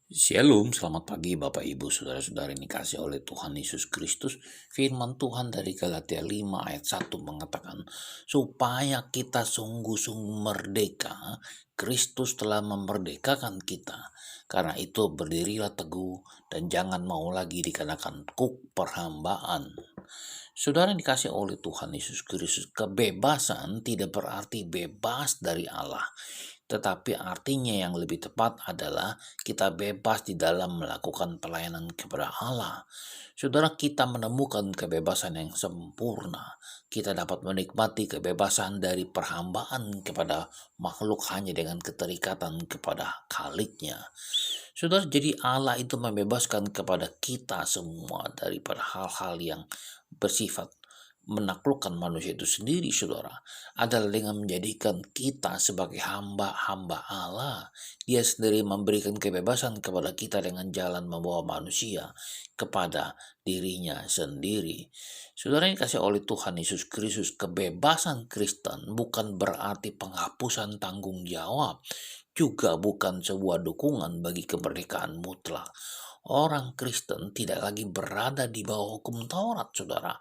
Shalom, selamat pagi Bapak Ibu Saudara-saudari yang dikasih oleh Tuhan Yesus Kristus. Firman Tuhan dari Galatia 5 ayat 1 mengatakan, supaya kita sungguh-sungguh merdeka, Kristus telah memerdekakan kita. Karena itu berdirilah teguh dan jangan mau lagi dikenakan kuk perhambaan. Saudara yang dikasih oleh Tuhan Yesus Kristus, kebebasan tidak berarti bebas dari Allah. Tetapi artinya yang lebih tepat adalah kita bebas di dalam melakukan pelayanan kepada Allah. Saudara, kita menemukan kebebasan yang sempurna. Kita dapat menikmati kebebasan dari perhambaan kepada makhluk hanya dengan keterikatan kepada Khaliknya. Saudara, jadi Allah itu membebaskan kepada kita semua daripada hal-hal yang bersifat menaklukkan manusia itu sendiri, saudara, adalah dengan menjadikan kita sebagai hamba-hamba Allah. Dia sendiri memberikan kebebasan kepada kita dengan jalan membawa manusia kepada dirinya sendiri. Saudara yang dikasih oleh Tuhan Yesus Kristus, kebebasan Kristen bukan berarti penghapusan tanggung jawab, juga bukan sebuah dukungan bagi kemerdekaan mutlak. Orang Kristen tidak lagi berada di bawah hukum Taurat, saudara,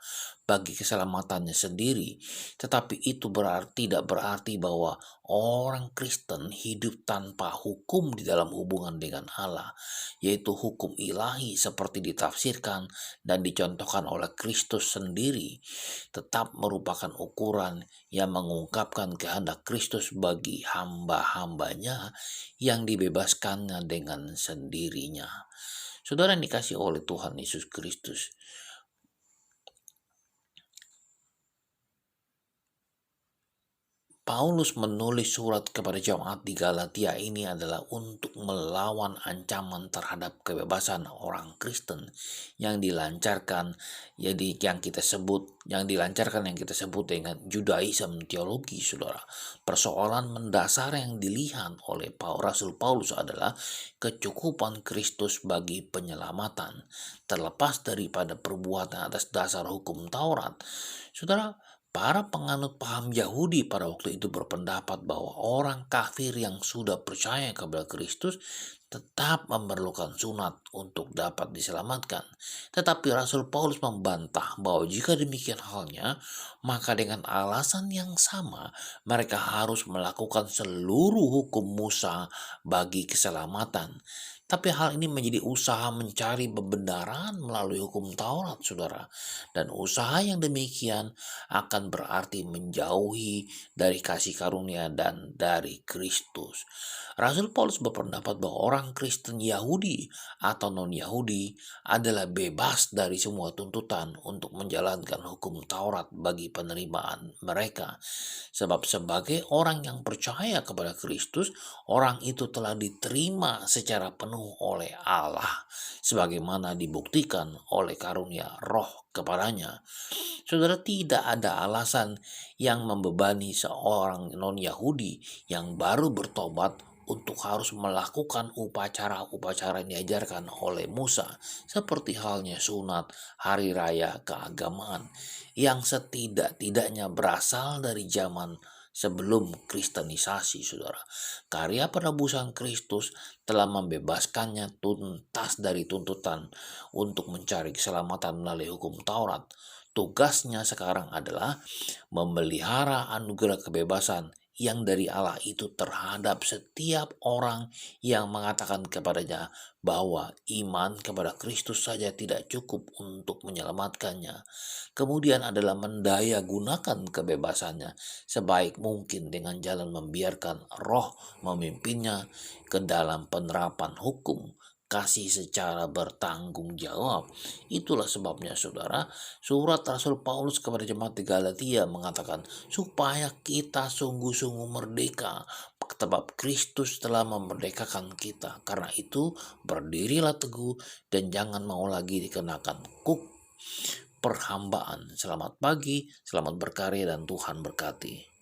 bagi keselamatannya sendiri. Tetapi itu tidak berarti bahwa orang Kristen hidup tanpa hukum di dalam hubungan dengan Allah, yaitu hukum ilahi seperti ditafsirkan dan dicontohkan oleh Kristus sendiri, tetap merupakan ukuran yang mengungkapkan kehendak Kristus bagi hamba-hambanya yang dibebaskannya dengan sendirinya. Saudara yang dikasih oleh Tuhan Yesus Kristus, Paulus menulis surat kepada jemaat di Galatia ini adalah untuk melawan ancaman terhadap kebebasan orang Kristen yang dilancarkan yang kita sebut dengan Judaism teologi, saudara. Persoalan mendasar yang dilihat oleh Rasul Paulus adalah kecukupan Kristus bagi penyelamatan, terlepas daripada perbuatan atas dasar hukum Taurat. Saudara, para penganut paham Yahudi pada waktu itu berpendapat bahwa orang kafir yang sudah percaya kepada Kristus tetap memerlukan sunat untuk dapat diselamatkan. Tetapi Rasul Paulus membantah bahwa jika demikian halnya, maka dengan alasan yang sama mereka harus melakukan seluruh hukum Musa bagi keselamatan. Tapi hal ini menjadi usaha mencari pembenaran melalui hukum Taurat, saudara. Dan usaha yang demikian akan berarti menjauhi dari kasih karunia dan dari Kristus. Rasul Paulus berpendapat bahwa orang Kristen Yahudi atau non-Yahudi adalah bebas dari semua tuntutan untuk menjalankan hukum Taurat bagi penerimaan mereka. Sebab sebagai orang yang percaya kepada Kristus, orang itu telah diterima secara penuh oleh Allah, sebagaimana dibuktikan oleh karunia Roh kepadanya. Saudara, tidak ada alasan yang membebani seorang non-Yahudi yang baru bertobat untuk harus melakukan upacara-upacara yang diajarkan oleh Musa, seperti halnya sunat, hari raya keagamaan, yang setidak-tidaknya berasal dari zaman sebelum kristenisasi, saudara. Karya penebusan Kristus telah membebaskannya tuntas dari tuntutan untuk mencari keselamatan melalui hukum Taurat. Tugasnya sekarang adalah memelihara anugerah kebebasan yang dari Allah itu terhadap setiap orang yang mengatakan kepadanya bahwa iman kepada Kristus saja tidak cukup untuk menyelamatkannya. Kemudian adalah mendaya gunakan kebebasannya sebaik mungkin dengan jalan membiarkan Roh memimpinnya ke dalam penerapan hukum kasih secara bertanggung jawab. Itulah sebabnya, saudara, surat Rasul Paulus kepada jemaat di Galatia mengatakan supaya kita sungguh-sungguh merdeka, sebab Kristus telah memerdekakan kita. Karena itu berdirilah teguh dan jangan mau lagi dikenakan kuk perhambaan. Selamat pagi, selamat berkarya, dan Tuhan berkati.